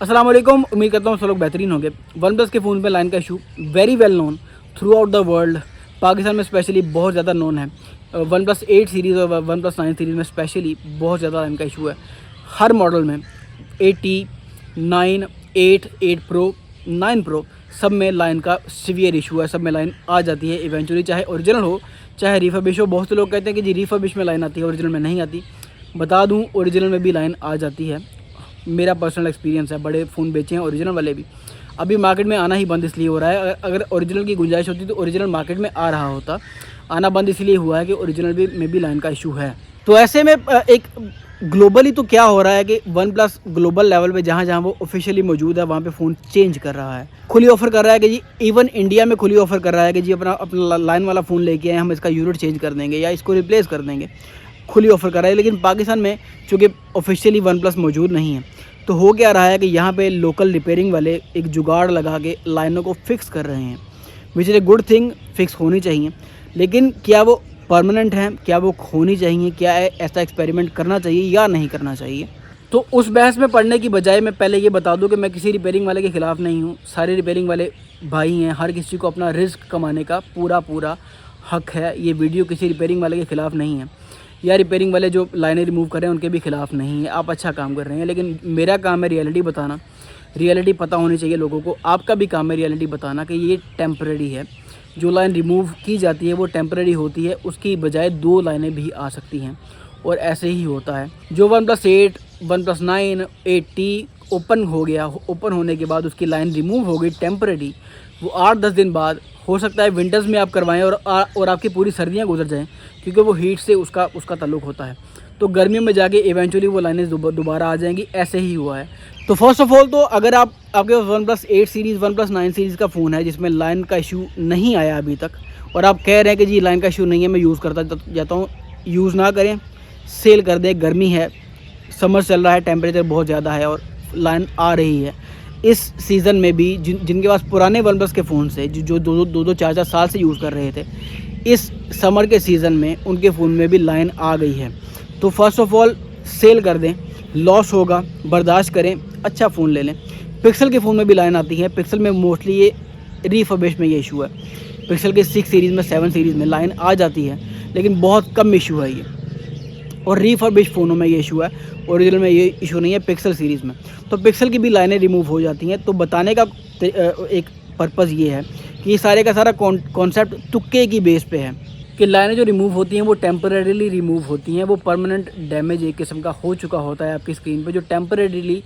अस्सलाम वालेकुम। उम्मीद करता हूँ सब लोग बेहतरीन होंगे। वन प्लस के फ़ोन पे लाइन का issue very well known through out the world. Pakistan में स्पेशली बहुत ज़्यादा नोन है। वन प्लस 8 सीरीज़ और वन प्लस 9 सीरीज़ में स्पेशली बहुत ज़्यादा लाइन का इशू है। हर मॉडल में 8T, 9, 8, 8 प्रो, 9 प्रो सब में लाइन का सीवियर इशू है। सब में लाइन आ जाती है इवेंचुअली, चाहे ओरिजिनल हो चाहे रिफर्बिश हो। बहुत से लोग कहते हैं कि जी रिफर्बिश में लाइन आती है, ओरिजिनल में नहीं आती। बता दूं, ओरिजिनल में भी लाइन आ जाती है। मेरा पर्सनल एक्सपीरियंस है, बड़े फ़ोन बेचे हैं ओरिजिनल वाले भी। अभी मार्केट में आना ही बंद इसलिए हो रहा है। अगर ओरिजिनल की गुंजाइश होती तो ओरिजिनल मार्केट में आ रहा होता। आना बंद इसलिए हुआ है कि ओरिजिनल में भी लाइन का इशू है। तो ऐसे में एक ग्लोबली तो क्या हो रहा है कि वन प्लस ग्लोबल लेवल पे जहाँ जहाँ वो ऑफिशियली मौजूद है वहाँ पे फ़ोन चेंज कर रहा है, खुली ऑफ़र कर रहा है कि जी इवन इंडिया में खुली ऑफ़र कर रहा है कि जी अपना लाइन वाला फ़ोन लेके आए, हम इसका यूनिट चेंज कर देंगे या इसको रिप्लेस कर देंगे। खुली ऑफ़र कर रहा है। लेकिन पाकिस्तान में चूँकि ऑफिशियली वन प्लस मौजूद नहीं है, तो हो क्या रहा है कि यहाँ पे लोकल रिपेयरिंग वाले एक जुगाड़ लगा के लाइनों को फिक्स कर रहे हैं, which is a good thing. Fix होनी चाहिए, लेकिन क्या वो परमानेंट है, क्या वो होनी चाहिए, क्या ऐसा एक्सपेरिमेंट करना चाहिए या नहीं करना चाहिए। तो उस बहस में पढ़ने की बजाय मैं पहले ये बता दूं कि मैं किसी रिपेयरिंग वाले के ख़िलाफ़ नहीं हूँ। सारे रिपेयरिंग वाले भाई हैं, हर किसी को अपना रिस्क कमाने का पूरा हक है। ये वीडियो किसी रिपेयरिंग वाले के ख़िलाफ़ नहीं है, या रिपेयरिंग वाले जो लाइनें रिमूव कर रहे हैं उनके भी ख़िलाफ़ नहीं है। आप अच्छा काम कर रहे हैं, लेकिन मेरा काम है रियलिटी बताना। रियलिटी पता होनी चाहिए लोगों को। आपका भी काम है रियलिटी बताना कि ये टेम्परेरी है। जो लाइन रिमूव की जाती है वो टेम्परेरी होती है, उसकी बजाय 2 लाइनें भी आ सकती हैं, और ऐसे ही होता है। जो one plus 8, one plus 9, 8T open हो गया, ओपन होने के बाद उसकी लाइन रिमूव हो गई टेम्परेरी, वो 8-10 दिन बाद हो सकता है विंटर्स में आप करवाएं और आपकी पूरी सर्दियां गुजर जाएं, क्योंकि वो हीट से उसका ताल्लुक़ होता है। तो गर्मियों में जाके इवेंचुअली वो लाइनें दोबारा आ जाएंगी। ऐसे ही हुआ है। तो फर्स्ट ऑफ ऑल तो अगर आपके पास OnePlus 8 series, OnePlus 9 series का फ़ोन है जिसमें लाइन का इशू नहीं आया अभी तक, और आप कह रहे हैं कि जी लाइन का इशू नहीं है, मैं यूज़ करता जाता हूँ, यूज़ ना करें, सेल कर दें। गर्मी है, समर चल रहा है, टेम्परेचर बहुत ज़्यादा है और लाइन आ रही है। इस सीज़न में भी जिनके पास पुराने वन प्लस के फ़ोन से जो 2-2, 4-4 साल से यूज़ कर रहे थे, इस समर के सीज़न में उनके फ़ोन में भी लाइन आ गई है। तो फर्स्ट ऑफ़ ऑल सेल कर दें, लॉस होगा, बर्दाश्त करें, अच्छा फ़ोन ले लें। पिक्सल के फ़ोन में भी लाइन आती है। पिक्सल में मोस्टली ये रिफर्बिश में ये इशू है। पिक्सल के 6 सीरीज़ में, 7 सीरीज़ में लाइन आ जाती है, लेकिन बहुत कम इशू है ये। और रिफर्बिश फ़ोनों में ये इशू है, ओरिजिनल में ये इशू नहीं है, पिक्सल सीरीज़ में। तो पिक्सल की भी लाइनें रिमूव हो जाती हैं। तो बताने का एक पर्पज़ ये है कि ये सारे का सारा कॉन्सेप्ट तुक्के की बेस पे है कि लाइनें जो रिमूव होती हैं वो टेम्परेरीली रिमूव होती हैं। वो परमानेंट डैमेज एक किस्म का हो चुका होता है आपकी स्क्रीन पे, जो टेम्परेरीली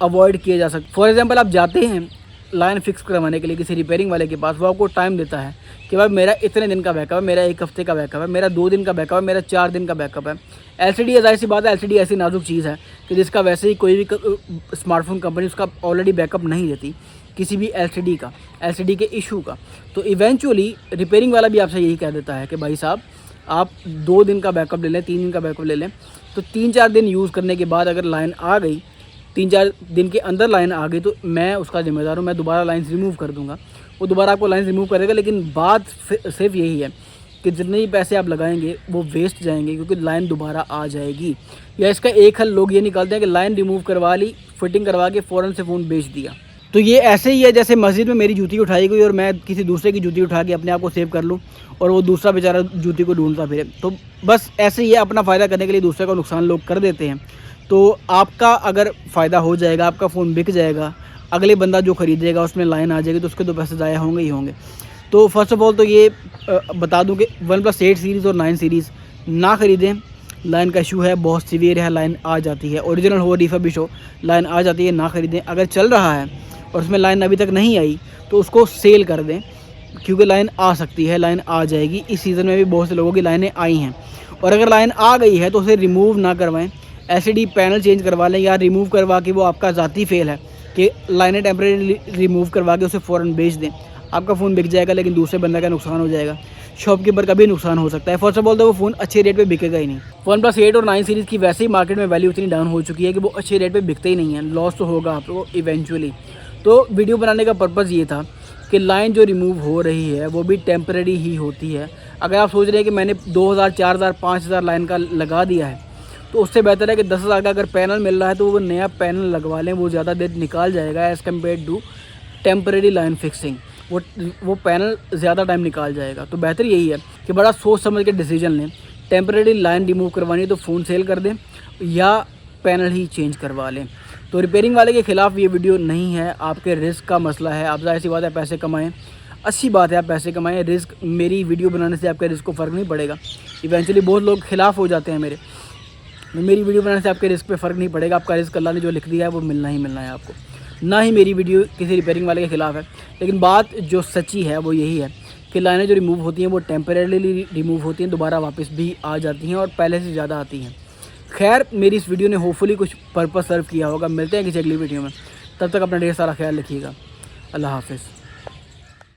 अवॉइड किया जा सकता है। फॉर एग्जांपल, आप जाते हैं लाइन फिक्स करवाने के लिए किसी रिपेयरिंग वाले के पास, वो आपको टाइम देता है कि भाई मेरा इतने दिन का बैकअप है, मेरा 1 हफ्ते का बैकअप है, मेरा 2 दिन का बैकअप है, मेरा 4 दिन का बैकअप है। LCD ज़ाहिर सी बात है, LCD ऐसी नाजुक चीज़ है कि जिसका वैसे ही कोई भी स्मार्टफोन कंपनी उसका ऑलरेडी बैकअप नहीं देती किसी भी LCD के इशू का। तो इवेंचुअली रिपेयरिंग वाला भी आपसे यही कह देता है कि भाई साहब आप 2 दिन का बैकअप ले लें, 3 दिन का बैकअप ले लें। तो 3-4 दिन यूज़ करने के बाद अगर लाइन आ गई, 3-4 दिन के अंदर लाइन आ गई, तो मैं उसका ज़िम्मेदार हूँ, मैं दोबारा लाइन्स रिमूव कर दूँगा। वो दोबारा आपको लाइन्स रिमूव करेगा। लेकिन बात सिर्फ यही है कि जितने ही पैसे आप लगाएंगे वो वेस्ट जाएंगे, क्योंकि लाइन दोबारा आ जाएगी। या इसका एक हल लोग ये निकालते हैं कि लाइन रिमूव करवा ली, फिटिंग करवा के फ़ौरन से फ़ोन बेच दिया। तो ये ऐसे ही है जैसे मस्जिद में मेरी जूती उठाई गई और मैं किसी दूसरे की जूती उठा के अपने आप को सेव कर लूँ, और वो दूसरा बेचारा जूती को ढूंढता फिरे। तो बस ऐसे ही है, अपना फ़ायदा करने के लिए दूसरे का नुकसान लोग कर देते हैं। तो आपका अगर फ़ायदा हो जाएगा, आपका फ़ोन बिक जाएगा, अगले बंदा जो ख़रीदेगा उसमें लाइन आ जाएगी, तो उसके 2 पैसे ज़ाया होंगे ही होंगे। तो फर्स्ट ऑफ़ ऑल तो ये बता दूं कि वन प्लस 8 सीरीज़ और 9 सीरीज़ ना ख़रीदें। लाइन का इशू है, बहुत सीवियर है, लाइन आ जाती है। ओरिजिनल हो, रिफर्बिश हो, लाइन आ जाती है, ना ख़रीदें। अगर चल रहा है और उसमें लाइन अभी तक नहीं आई तो उसको सेल कर दें, क्योंकि लाइन आ सकती है, लाइन आ जाएगी। इस सीज़न में भी बहुत से लोगों की लाइनें आई हैं, और अगर लाइन आ गई है तो उसे रिमूव ना करवाएं। LCD पैनल चेंज करवा लें, या रिमूव करवा के, वो आपका ज़ाती फेल है कि लाइनें टेम्परेरी रिमूव करवा के उसे फ़ौरन बेच दें। आपका फ़ोन बिक जाएगा, लेकिन दूसरे बंदा का नुकसान हो जाएगा, शॉपकीपर का भी नुकसान हो सकता है। फर्स्ट ऑफ ऑल तो वो फ़ोन अच्छे रेट पे बिकेगा ही नहीं। वन प्लस 8 और 9 सीरीज़ की वैसे ही मार्केट में वैल्यू इतनी डाउन हो चुकी है कि वो अच्छे रेट पे बिकते ही नहीं है। लॉस तो होगा आप लोगों को इवेंचुअली। तो वीडियो बनाने का पर्पज़ ये था कि लाइन जो रिमूव हो रही है वो भी टेम्परेरी ही होती है। अगर आप सोच रहे हैं कि मैंने 2000, 4000, 5000 लाइन का लगा दिया है, तो उससे बेहतर है कि 10,000 का अगर पैनल मिल रहा है तो वो नया पैनल लगवा लें, वो ज़्यादा देर निकाल जाएगा as compare to temporary line fixing. वो पैनल ज़्यादा टाइम निकाल जाएगा। तो बेहतर यही है कि बड़ा सोच समझ के डिसीजन लें। टेम्परेरी लाइन रिमूव करवानी है तो फ़ोन सेल कर दें या पैनल ही चेंज करवा लें। तो रिपेयरिंग वाले के ख़िलाफ़ ये वीडियो नहीं है, आपके रिस्क का मसला है। आप ज़ाहिर सी बात है पैसे कमाएँ, अच्छी बात है आप पैसे कमाएँ, रिस्क मेरी वीडियो बनाने से आपके रिस्क को फ़र्क नहीं पड़ेगा। इवेंचुअली बहुत लोग ख़िलाफ़ हो जाते हैं मेरी वीडियो बनाने से आपके रिस्क पे फ़र्क नहीं पड़ेगा। आपका रिस्क अल्लाह ने जो लिख दिया है वो मिलना ही मिलना है आपको। ना ही मेरी वीडियो किसी रिपेयरिंग वाले के ख़िलाफ़ है, लेकिन बात जो सच्ची है वो यही है कि लाइनें जो रिमूव होती हैं वो टेम्परेरीली रिमूव होती हैं, दोबारा वापस भी आ जाती हैं और पहले से ज़्यादा आती हैं। खैर, मेरी इस वीडियो ने होपफुली कुछ पर्पस सर्व किया होगा। मिलते हैं किसी अगली वीडियो में, तब तक अपना ढेर सारा ख्याल रखिएगा। अल्लाह हाफ़िज़।